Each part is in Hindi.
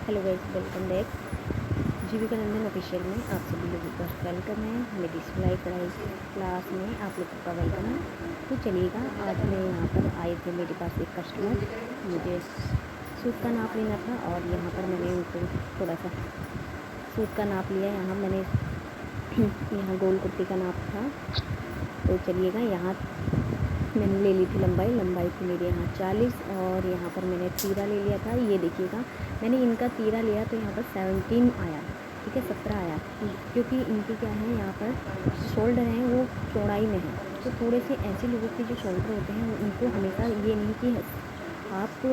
हेलो गाइस, वेलकम बैक जीविका नंदन ऑफिशियल में आप सभी लोगों का वेलकम है। मेरी सिलाई कढ़ाई क्लास में आप लोगों का वेलकम है। तो चलिएगा, आज मैं यहाँ पर आए थे, मेरे पास एक कस्टमर, मुझे सूट का नाप लेना था और यहाँ पर मैंने उनको थोड़ा सा सूट का नाप लिया। यहाँ मैंने यहाँ गोल कुर्ती का नाप था। तो चलिएगा, यहाँ मैंने ले ली थी लंबाई थी मेरे यहाँ 40 और यहाँ पर मैंने तीरा ले लिया था। ये देखिएगा, मैंने इनका तीरा लिया तो यहाँ पर 17 आया, ठीक है, 17 आया, क्योंकि इनके क्या है, यहाँ पर शोल्डर हैं वो चौड़ाई में है। तो थोड़े से ऐसे लोगों के जो शोल्डर होते हैं उनको हमेशा ये नहीं कि आप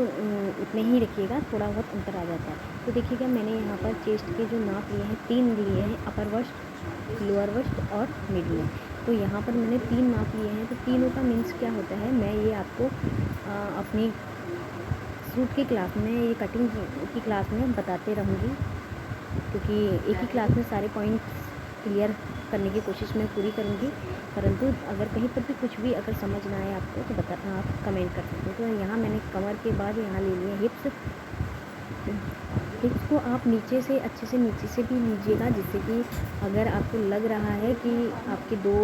उतने ही रखिएगा, थोड़ा बहुत अंतर आ जाता है। तो देखिएगा, मैंने यहाँ पर चेस्ट के जो नाप लिए हैं 3 लिए हैं, अपर वस्ट, लोअर वस्ट और मिड में। तो यहाँ पर मैंने 3 नाप लिए हैं। तो तीनों का मीन्स क्या होता है, मैं ये आपको अपनी सूट की क्लास में, ये कटिंग की क्लास में बताते रहूँगी, क्योंकि एक ही क्लास में सारे पॉइंट्स क्लियर करने की कोशिश मैं पूरी करूँगी। परंतु अगर कहीं पर भी कुछ भी अगर समझ ना आए आपको तो आप कमेंट कर सकते हो। तो यहाँ मैंने कमर के बाद यहाँ ले लिए हिप्स को आप नीचे से अच्छे से नीचे से भी लीजिएगा, जिससे कि अगर आपको लग रहा है कि आपके 2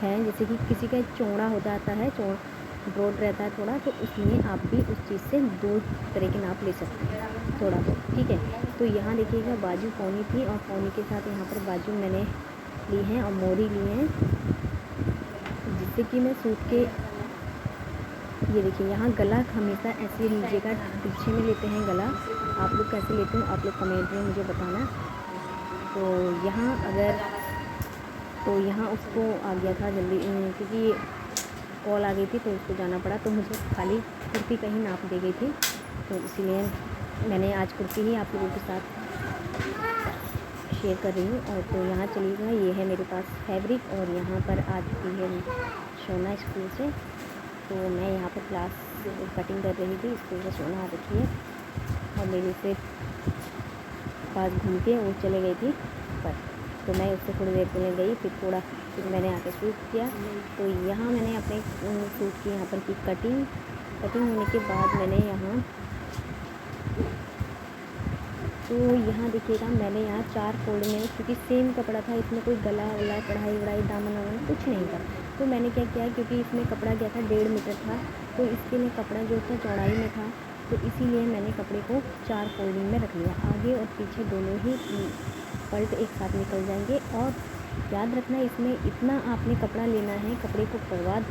हैं, जैसे कि किसी का चौड़ा हो जाता है, ब्रॉड रहता है थोड़ा, तो उसमें आप भी उस चीज़ से 2 तरह के नाप ले सकते हैं थोड़ा बहुत, ठीक है। तो यहाँ देखिएगा, बाजू पौनी थी और पौनी के साथ यहाँ पर बाजू मैंने ली हैं और मोरी ली हैं, जिससे कि मैं सूट के, ये देखिए, यहाँ गला हमेशा ऐसे लीजिएगा, पीछे में लेते हैं गला। आप लोग कैसे लेते हैं आप लोग कमेंट में मुझे बताना। तो यहाँ यहाँ उसको आ गया था जल्दी, क्योंकि कॉल आ गई थी तो उसको जाना पड़ा, तो मुझे खाली कुर्ती का ही नाप दे गई थी, तो इसीलिए मैंने आज कुर्ती ही आप लोगों के साथ शेयर कर रही हूँ। और तो यहाँ चलिएगा, ये है मेरे पास फैब्रिक और यहाँ पर आ चुकी है सोना स्कूल से। तो मैं यहाँ पर क्लास कटिंग कर रही थी, स्कूल से सोना आ रखी है और मेरे से पास घूम के वो चले गई थी पर, तो मैं उससे थोड़ी देर पहले गई, फिर मैंने आके शूट किया। तो यहाँ मैंने अपने सूट की यहाँ पर की कटिंग होने के बाद मैंने यहाँ, तो यहाँ देखिएगा, मैंने यहाँ 4 फोल्ड में, क्योंकि सेम कपड़ा था, इसमें कोई गला वला कढ़ाई वढ़ाई दामन वामन कुछ नहीं था। तो मैंने क्या किया, क्योंकि इसमें कपड़ा क्या था 1.5 मीटर था, तो इसके लिए कपड़ा जो था चौड़ाई में था, तो इसीलिए मैंने कपड़े को 4 फोल्डिंग में रख लिया। आगे और पीछे दोनों ही पल्ट एक साथ निकल जाएंगे। और याद रखना, इसमें इतना आपने कपड़ा लेना है, कपड़े को बर्बाद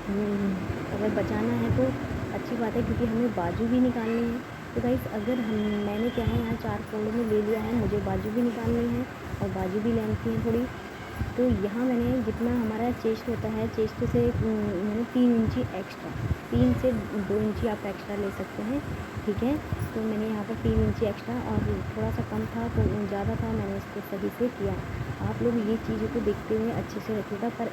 अगर बचाना है तो अच्छी बात है, क्योंकि हमें बाजू भी निकालनी है। तो गाइस, अगर मैंने क्या है, यहाँ 4 फोल्ड में ले लिया है, मुझे बाजू भी निकालनी है और बाजू भी लेंथी है थोड़ी। तो यहाँ मैंने जितना हमारा चेस्ट होता है, चेस्ट से मैंने 3 इंची एक्स्ट्रा, 3 से 2 इंची आप एक्स्ट्रा ले सकते हैं, ठीक है। तो मैंने यहाँ पर 3 इंची एक्स्ट्रा, और थोड़ा सा कम था तो ज़्यादा था, मैंने इसको सही से किया। आप लोग ये चीज़ों को देखते हुए अच्छे से रखिएगा। पर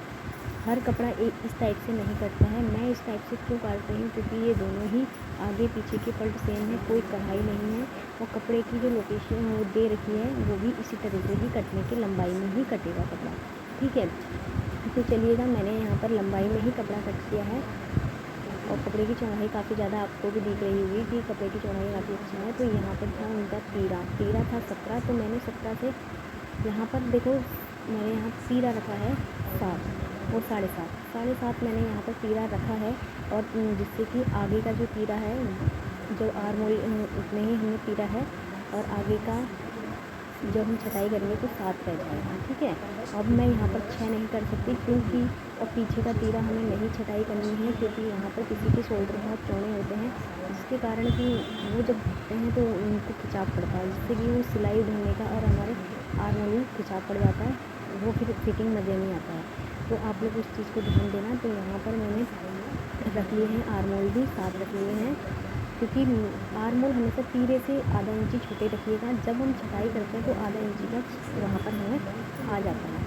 हर कपड़ा इस टाइप से नहीं कटता है। मैं इस टाइप से क्यों काट रही हूँ, क्योंकि ये दोनों ही आगे पीछे के पल्ट सेम है, कोई कढ़ाई नहीं है, और कपड़े की जो लोकेशन वो दे रखी है वो भी इसी तरह से ही कटने की लंबाई में ही कटेगा कपड़ा, ठीक है। तो चलिएगा, मैंने यहाँ पर लंबाई में ही कपड़ा कट किया है और कपड़े की चौड़ाई काफ़ी ज़्यादा आपको भी दिख रही होगी कि कपड़े की चौड़ाई काफ़ी अच्छी है। तो यहाँ पर था उनका तीरा था 17, तो मैंने 17 से यहाँ पर देखो, मैंने यहाँ तीरा रखा है 7 और 7.5 मैंने यहाँ पर तीरा रखा है। और जिससे कि आगे का जो तीरा है, जो आर्म होल उतने ही हमने तीरा है, और आगे का जब हम छटाई करेंगे तो 7 रह जाएगा, ठीक है। अब मैं यहाँ पर 6 नहीं कर सकती, क्योंकि और पीछे का तीरा हमें नहीं छटाई करनी है, क्योंकि यहाँ पर किसी के शोल्डर बहुत चौड़े होते हैं, जिसके कारण कि वो जब ढकते हैं तो उनको खिंचाव पड़ता है, जिससे कि वो सिलाई ढूंढने का और हमारे आर्म होल में खिंचाव पड़ जाता है, वो फिर फिटिंग मज़े नहीं आता है। तो आप लोग उस चीज़ को ध्यान देना। तो यहाँ पर मैंने रख लिए हैं आर्म होल भी 7 रख लिए हैं, क्योंकि आर्म होल हमेशा तीरे से आधा इंची छोटे रखिएगा। जब हम छटाई करते हैं तो आधा इंची का वहाँ पर हमें आ जाता है,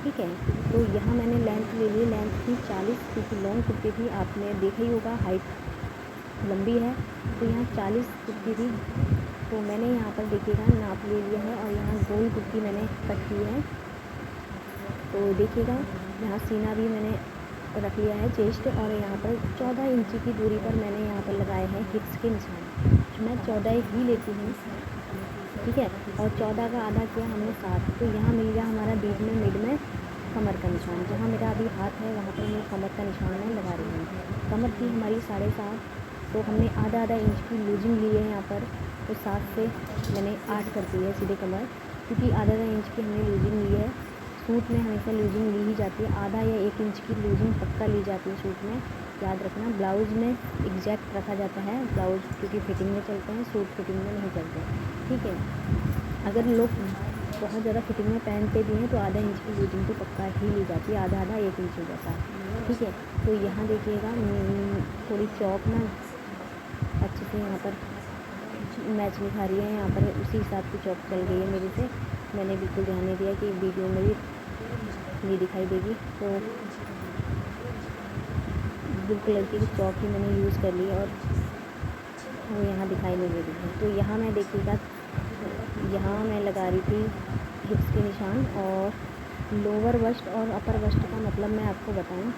ठीक है। तो यहाँ मैंने लेंथ ले ली, लेंथ थी 40, क्योंकि लॉन्ग कुर्ती थी, आपने देखा ही होगा हाइट लंबी है, तो यहाँ 40 कुर्ती थी। तो मैंने यहाँ पर देखिएगा नाप ले लिया है और यहाँ गोल कुर्ती मैंने कट की है। तो देखिएगा, यहाँ सीना भी मैंने रख लिया है चेस्ट, और यहाँ पर 14 इंची की दूरी पर मैंने यहाँ पर लगाए हैं हिप्स के निशान, मैं 14 ही लेती हूँ, ठीक है। और 14 का आधा किया हमने 7, तो यहाँ मिल गया हमारा बीच में मिड में कमर का निशान। जहाँ मेरा अभी हाथ है वहाँ पर मैं कमर का निशान मैं लगा रही हूँ। कमर थी हमारी 7.5, तो हमने आधा इंच की लूजिंग ली है यहाँ पर, तो 7 से मैंने 8 कर दी है सीधे कमर, क्योंकि आधा इंच की हमने लूजिंग ली है। सूट में हमेशा लूजिंग ली ही जाती है, आधा या 1 इंच की लूजिंग पक्का ली जाती है सूट में, याद रखना। ब्लाउज़ में एग्जैक्ट रखा जाता है ब्लाउज़, क्योंकि फिटिंग में चलते हैं, सूट फिटिंग में नहीं चलते, ठीक है। अगर लोग बहुत ज़्यादा फिटिंग में पहनते भी हैं तो आधा इंच की लूजिंग तो पक्का ही ली जाती है, आधा 1 इंच हो जाता है, ठीक है। तो यहाँ देखिएगा थोड़ी चौक ना अच्छे से यहाँ पर मैच नहीं खा रही है, यहाँ पर उसी हिसाब की चौक चल गई है मेरे से। मैंने बिल्कुल ध्यान नहीं दिया कि वीडियो में भी नहीं दिखाई देगी, तो ब्लू कलर की चौक ही मैंने यूज़ कर ली और वो यहाँ दिखाई नहीं दे रही है। तो यहाँ मैं देखिएगा, यहाँ मैं लगा रही थी हिप्स के निशान, और लोअर वस्ट और अपर वस्ट का मतलब मैं आपको बताऊँ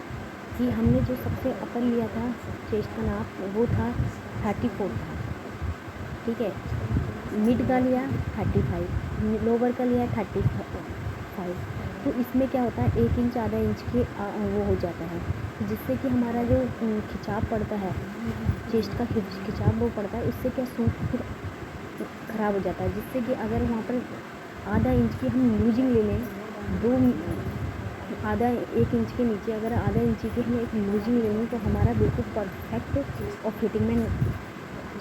कि हमने जो सबसे अपर लिया था चेस्ट का नाप वो था 34 था, ठीक है। मिड का लिया 35, लोअर का लिया 35। तो इसमें क्या होता है 1 इंच आधा इंच के वो हो जाता है, जिससे कि हमारा जो खिंचाव पड़ता है, चेस्ट का खिंचाव वो पड़ता है, उससे क्या सूट फिर ख़राब हो जाता है। जिससे कि अगर वहाँ पर आधा इंच की हम लूजिंग ले लें, आधा 1 इंच के नीचे अगर आधा इंच की हम एक लूजिंग ले लें तो हमारा बिल्कुल परफेक्ट और फिटिंग में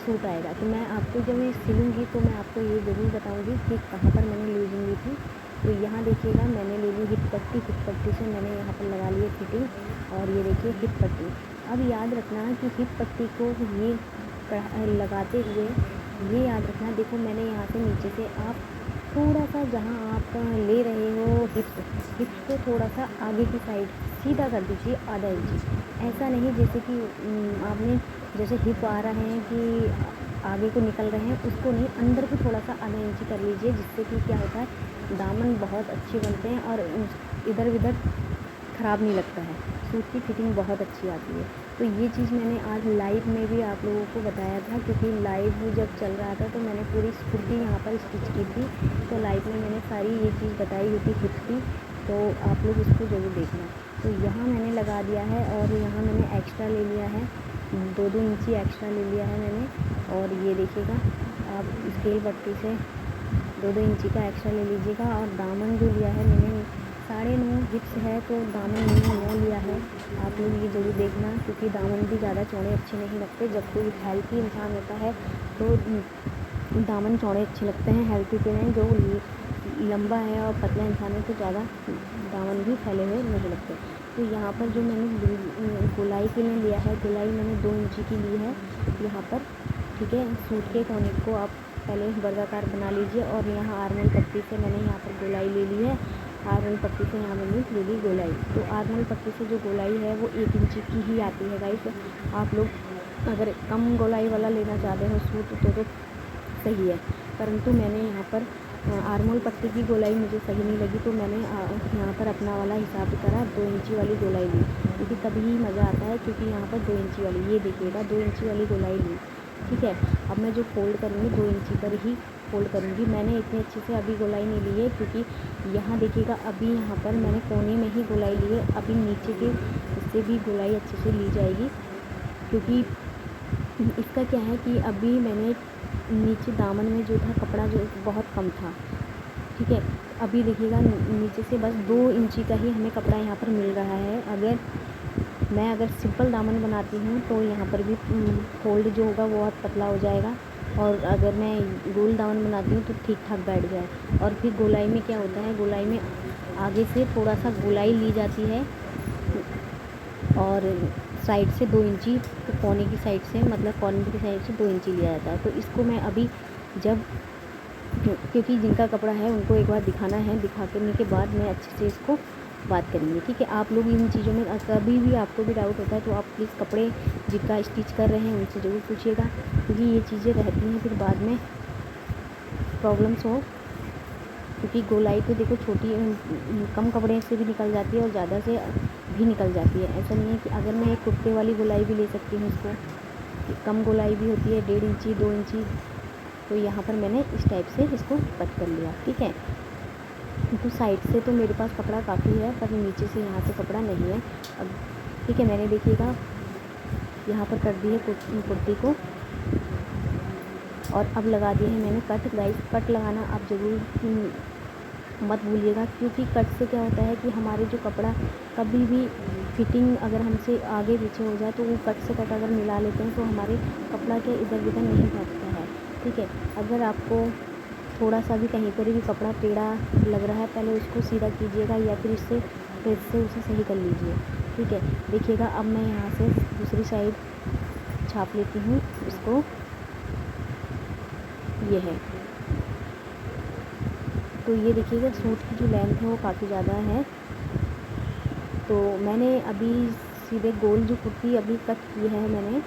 सूट आएगा। तो मैं आपको जब ये सिलूँगी तो मैं आपको ये ज़रूर बताऊँगी कि कहाँ पर मैंने लूजिंग ली थी। तो यहाँ देखिएगा मैंने ले ली हिप पट्टी से मैंने यहाँ पर लगा ली है फिटिंग, और ये देखिए हिप पट्टी। अब याद रखना कि हिप पट्टी को ये लगाते हुए ये याद रखना, देखो मैंने यहाँ से नीचे से आप थोड़ा सा जहाँ आप ले रहे हो हिप्स को थोड़ा सा आगे की साइड सीधा कर दीजिए आधा इंच। ऐसा नहीं जैसे कि आपने जैसे हिप आ रहे हैं कि आगे को निकल रहे हैं, उसको नहीं, अंदर को थोड़ा सा आधा इंच कर लीजिए, जिससे कि क्या होता है दामन बहुत अच्छे बनते हैं और इधर उधर ख़राब नहीं लगता है, सूट की फिटिंग बहुत अच्छी आती है। तो ये चीज़ मैंने आज लाइव में भी आप लोगों को बताया था, क्योंकि लाइव जब चल रहा था तो मैंने पूरी कुर्ती यहाँ पर स्टिच की थी, तो लाइव में मैंने सारी ये चीज़ बताई हुई थी हिप की, तो आप लोग इसको ज़रूर देखना। तो यहाँ मैंने लगा दिया है, और यहाँ मैंने एक्स्ट्रा ले लिया है 2-2 इंची एक्स्ट्रा ले लिया है मैंने, और ये देखिएगा आप स्केल पट्टी से 2-2 इंची का एक्स्ट्रा ले लीजिएगा। और दामन जो लिया है मैंने 9.5 हिप्स है, तो दामन मैंने 9 लिया है। आप लोग ये ज़रूर देखना, क्योंकि दामन भी ज़्यादा चौड़े अच्छे नहीं लगते। जब कोई हेल्थी इंसान होता है तो दामन चौड़े अच्छे लगते हैं, हेल्थी के लिए। जो लंबा है और पतला इंसान है तो ज़्यादा दामन भी फैले हुए नहीं लगते। तो यहाँ पर जो मैंने गोलाई के लिए लिया है, गोलाई मैंने 2 इंची की ली है यहाँ पर, ठीक है। सूट के कोने को आप पहले वर्गाकार बना लीजिए, और यहाँ आर्मल पट्टी से मैंने यहाँ पर गोलाई ले ली है, आर्मल पट्टी से यहाँ मैंने ले ली गोलाई। तो आर्मल पट्टी से जो गोलाई है वो 1 इंची की ही आती है गाइस। आप लोग अगर कम गोलाई वाला लेना चाहते हो सूट तो सही है, परंतु मैंने यहाँ पर आर्मल पट्टी की गोलाई मुझे सही नहीं लगी, तो मैंने यहाँ पर अपना वाला हिसाब करा, 2 इंची वाली गोलाई ली, क्योंकि तभी मज़ा आता है। क्योंकि यहाँ पर 2 इंची वाली, ये देखिएगा 2 इंची वाली गोलाई ली, ठीक है। अब मैं जो फोल्ड करूँगी 2 इंची पर ही फोल्ड करूँगी। मैंने इतने अच्छे से अभी गोलाई नहीं ली है, क्योंकि यहाँ देखिएगा अभी यहाँ पर मैंने कोने में ही गोलाई ली है, अभी नीचे के इससे भी गोलाई अच्छे से ली जाएगी। क्योंकि इसका क्या है कि अभी मैंने नीचे दामन में जो था कपड़ा जो बहुत कम था, ठीक है। अभी देखिएगा नीचे से बस 2 इंची का ही हमें कपड़ा यहाँ पर मिल रहा है। अगर सिंपल दामन बनाती हूँ तो यहाँ पर भी फोल्ड जो होगा वो बहुत पतला हो जाएगा, और अगर मैं गोल दामन बनाती हूँ तो ठीक ठाक बैठ जाए। और फिर गोलाई में क्या होता है, गोलाई में आगे से थोड़ा सा गोलाई ली जाती है, और साइड से 2 इंची, तो कोने की साइड से मतलब कॉर्नर की साइड से 2 इंची लिया जाता है। तो इसको मैं अभी क्योंकि जिनका कपड़ा है उनको एक बार दिखाना है, दिखा करने के बाद मैं अच्छे से इसको बात करेंगे, ठीक है। आप लोग इन चीज़ों में कभी भी आपको भी डाउट होता है तो आप प्लीज़ कपड़े जिनका स्टिच कर रहे हैं उनसे ज़रूर पूछिएगा, क्योंकि ये चीज़ें रहती हैं फिर बाद में प्रॉब्लम्स हो। क्योंकि गोलाई तो देखो छोटी कम कपड़े से भी निकल जाती है और ज़्यादा से भी निकल जाती है। ऐसा नहीं है कि अगर मैं एक कुर्ते वाली गोलाई भी ले सकती हूँ इसको, कम गोलाई भी होती है 1.5 इंची 2 इंची। तो यहाँ पर मैंने इस टाइप से इसको कट कर लिया, ठीक है। तो साइड से तो मेरे पास कपड़ा काफ़ी है, पर नीचे से यहाँ से कपड़ा नहीं है अब, ठीक है। मैंने देखिएगा यहाँ पर कर दी है कुर्ती को, और अब लगा दिए हैं मैंने कट। गाइस, कट लगाना आप ज़रूर मत भूलिएगा, क्योंकि कट से क्या होता है कि हमारे जो कपड़ा कभी भी फिटिंग अगर हमसे आगे पीछे हो जाए, तो वो कट से कट अगर मिला लेते हैं तो हमारे कपड़ा के इधर उधर नहीं भागता है, ठीक है। अगर आपको थोड़ा सा भी कहीं पर भी कपड़ा टेढ़ा लग रहा है, पहले उसको सीधा कीजिएगा या फिर इससे प्रेस से उसे सही कर लीजिए, ठीक है। देखिएगा अब मैं यहाँ से दूसरी साइड छाप लेती हूँ इसको, ये है। तो ये देखिएगा सूट की जो लेंथ है वो काफ़ी ज़्यादा है। तो मैंने अभी सीधे गोल जो कुर्ती अभी कट की है मैंने,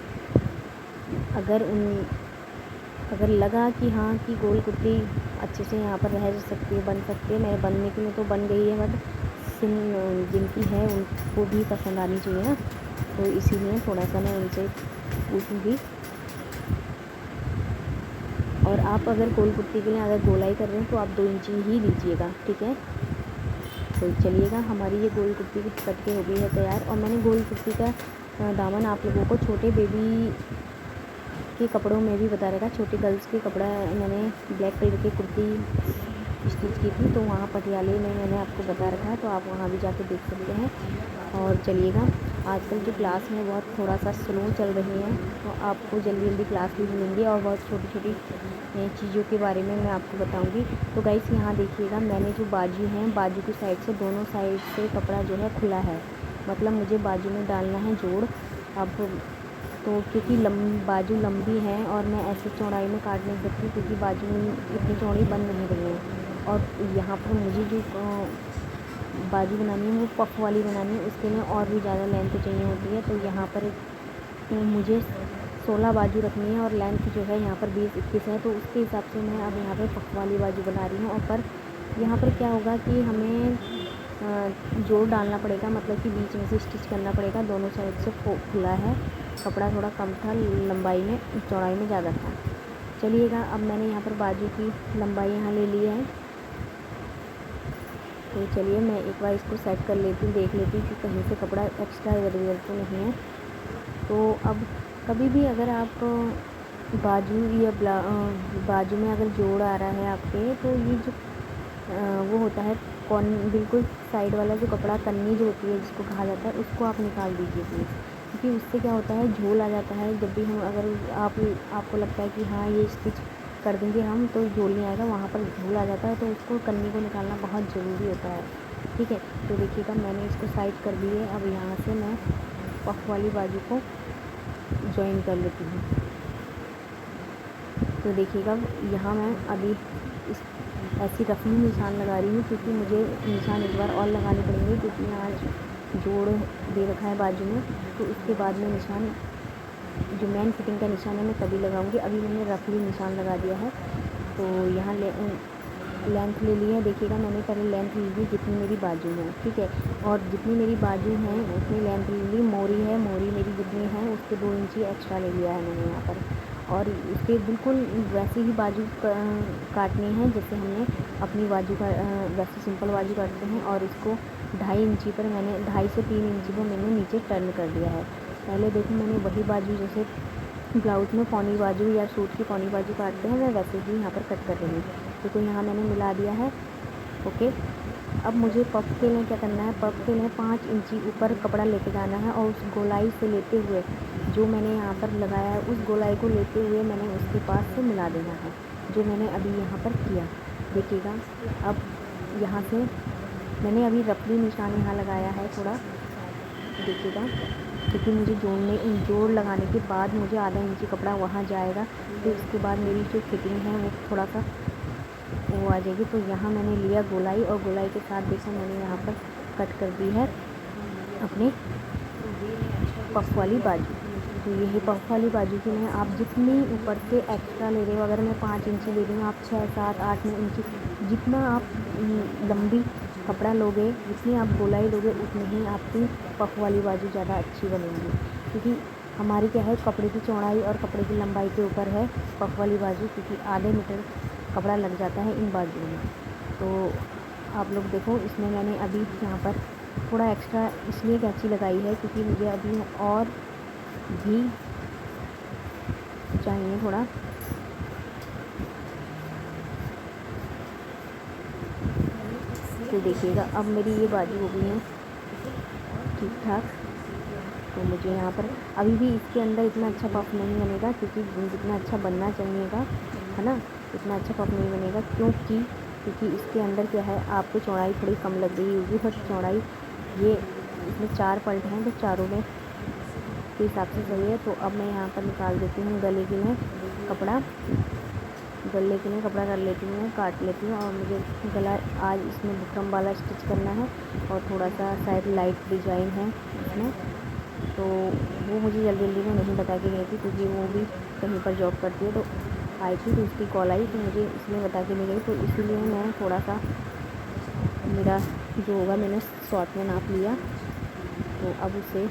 अगर लगा कि हाँ कि गोल कुर्ती अच्छे से यहाँ पर रह सकती है, बन सकती है, मेरे बनने के लिए तो बन गई है, बट जिनकी है उनको भी पसंद आनी चाहिए ना, तो इसीलिए थोड़ा सा मैं उनसे पूछूँगी। और आप अगर गोल कुर्ती के लिए अगर गोलाई कर रहे हैं तो आप 2 इंची ही लीजिएगा, ठीक है। तो चलिएगा, हमारी ये गोल कुर्ती की कट के हो गई है तैयार। और मैंने गोल कुर्ती का दामन आप लोगों को छोटे बेबी के कपड़ों में भी बता रखा, छोटे गर्ल्स के कपड़ा मैंने ब्लैक कलर की कुर्ती स्टिच की थी, तो वहाँ पटियाले में मैंने आपको बता रखा है, तो आप वहाँ भी जाके देख सकते हैं। और चलिएगा, आजकल जो क्लास है बहुत थोड़ा सा स्लो चल रही है, तो आपको जल्दी जल्दी क्लास भी मिलेंगी और बहुत छोटी छोटी चीज़ों के बारे में मैं आपको बताऊंगी। तो गाइस, यहाँ देखिएगा, मैंने जो बाजू हैं, बाजू की साइड से दोनों साइड से कपड़ा जो है खुला है, मतलब मुझे बाजू में डालना है जोड़। अब तो क्योंकि बाजू लंबी है और मैं ऐसे चौड़ाई में काट नहीं सकती, क्योंकि बाजू इतनी चौड़ी बन नहीं रही है। और यहाँ पर मुझे जो बाजू बनानी है वो पफ वाली बनानी है, उसके लिए और भी ज़्यादा लेंथ चाहिए होती है। तो यहाँ पर मुझे 16 बाजू रखनी है और लेंथ जो है यहाँ पर 20-21 है, तो उसके हिसाब से मैं अब यहाँ पर पफ वाली बाजू बना रही हूँ। और पर यहाँ पर क्या होगा कि हमें जोड़ डालना पड़ेगा, मतलब कि बीच में से स्टिच करना पड़ेगा। दोनों साइड से खुला है, कपड़ा थोड़ा कम था लंबाई में, चौड़ाई में ज़्यादा था। चलिएगा, अब मैंने यहाँ पर बाजू की लंबाई यहाँ ले ली है, तो चलिए मैं एक बार इसको सेट कर लेती हूँ, देख लेती हूँ कि कहीं से कपड़ा एक्स्ट्रा इधर उधर तो नहीं है। तो अब कभी भी अगर आप बाजू या बाजू में अगर जोड़ आ रहा है आपके, तो ये जो वो होता है बिल्कुल साइड वाला जो कपड़ा, कन्नी जो होती है जिसको कहा जाता है, उसको आप निकाल दीजिए प्लीज़, क्योंकि उससे क्या होता है झोल आ जाता है। जब भी हम अगर आपको लगता है कि हाँ ये स्टिच कर देंगे हम तो झोल नहीं आएगा, वहाँ पर झोल आ जाता है, तो उसको कन्नी को निकालना बहुत ज़रूरी होता है, ठीक है। तो देखिएगा, मैंने इसको साइड कर दी है। अब यहाँ से मैं पफ वाली बाजू को ज्वाइन कर लेती हूँ। तो देखिएगा, यहाँ मैं अभी इस ऐसी रफली निशान लगा रही हूँ, क्योंकि मुझे निशान एक बार और लगाने पड़ेंगे, क्योंकि यहाँ जोड़ दे रखा है बाजू में। तो उसके बाद में निशान, जो मेन फिटिंग का निशान है, मैं तभी लगाऊंगी। अभी मैंने रफली निशान लगा दिया है। तो यहाँ लेंथ ले ली है। देखिएगा, मैंने पहले लेंथ ली थी जितनी मेरी बाजू है, ठीक है, और जितनी मेरी बाजू है उतनी लेंथ ले ली। मोरी है, मोरी मेरी जितनी है उसके 2 इंची एक्स्ट्रा ले लिया है मैंने यहाँ पर। और इसके बिल्कुल वैसी ही बाजू काटनी है जैसे हमने अपनी बाजू का वैसे सिंपल बाजू काटते हैं। और इसको 2.5 इंची पर मैंने 2.5 से 3 इंची पर मैंने नीचे टर्न कर दिया है। पहले देखो, मैंने वही बाजू जैसे ब्लाउज में पौनी बाजू या सूट की पौनी बाजू काटते हैं, मैं वैसे ही यहाँ पर कट कर रही हूँ। देखो, यहाँ मैंने मिला दिया है, ओके। अब मुझे पफ के लिए क्या करना है, पफ के लिए 5 इंची ऊपर कपड़ा लेके जाना है, और उस गोलाई से लेते हुए जो मैंने यहाँ पर लगाया है, उस गोलाई को लेते हुए मैंने उसके पास से मिला देना है, जो मैंने अभी यहाँ पर किया। देखिएगा, अब यहाँ से मैंने अभी रफली निशान यहाँ लगाया है थोड़ा, देखिएगा, क्योंकि मुझे जोड़ लगाने के बाद मुझे आधा इंची कपड़ा वहाँ जाएगा, तो उसके बाद मेरी जो फिटिंग है वो थोड़ा सा वो आ जाएगी। तो यहाँ मैंने लिया गोलाई, और गोलाई के साथ देखो मैंने यहाँ पर कट कर दी है अपने पफ वाली बाजू। तो यही पफ वाली बाजू की मैं, आप जितनी ऊपर से एक्स्ट्रा ले रहे हो, अगर मैं 5 इंची ले रही हूँ, आप 6, 7, 8, 9 इंची जितना आप लंबी कपड़ा लोगे, जितनी आप गोलाई लोगे, उतनी ही आपकी पफ वाली बाजू ज़्यादा अच्छी बनेगी। क्योंकि हमारी क्या है, कपड़े की चौड़ाई और कपड़े की लंबाई के ऊपर है पफ वाली बाजू, क्योंकि आधे मीटर कपड़ा लग जाता है इन बाजुओं में। तो आप लोग देखो, इसमें मैंने अभी यहाँ पर थोड़ा एक्स्ट्रा इसलिए कैंची लगाई है क्योंकि मुझे अभी और भी चाहिए थोड़ा। तो देखिएगा अब मेरी ये बाजू हो गई है ठीक ठाक। तो मुझे यहाँ पर अभी भी इसके अंदर इतना अच्छा पफ नहीं बनेगा, क्योंकि जितना अच्छा बनना चाहिएगा, है ना, इतना अच्छा पफ नहीं बनेगा। क्योंकि इसके अंदर क्या है, आपको चौड़ाई थोड़ी कम लग रही होगी, बट चौड़ाई ये इसमें 4 पल्ट हैं, तो चारों में के हिसाब से सही है। तो अब मैं यहाँ पर निकाल देती हूँ गले के लिए कपड़ा कर लेती हूँ, काट लेती हूँ। और मुझे गला आज इसमें बुकरम वाला स्टिच करना है और थोड़ा सा शायद लाइट डिजाइन है इसमें। तो वो मुझे जल्दी में नहीं बता के गई थी, क्योंकि वो भी कहीं पर जॉब करती है। तो आई थी तो उसकी कॉल आई, तो मुझे इसमें बता के नहीं गई, तो इसीलिए मैं थोड़ा सा मेरा जो होगा मैंने शॉर्ट में नाप लिया। तो अब उसे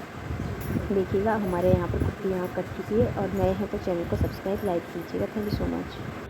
देखिएगा, हमारे यहाँ पर कुर्ती यहाँ कट चुकी है। और नए हैं तो चैनल को सब्सक्राइब लाइक कीजिएगा। Thank you so much.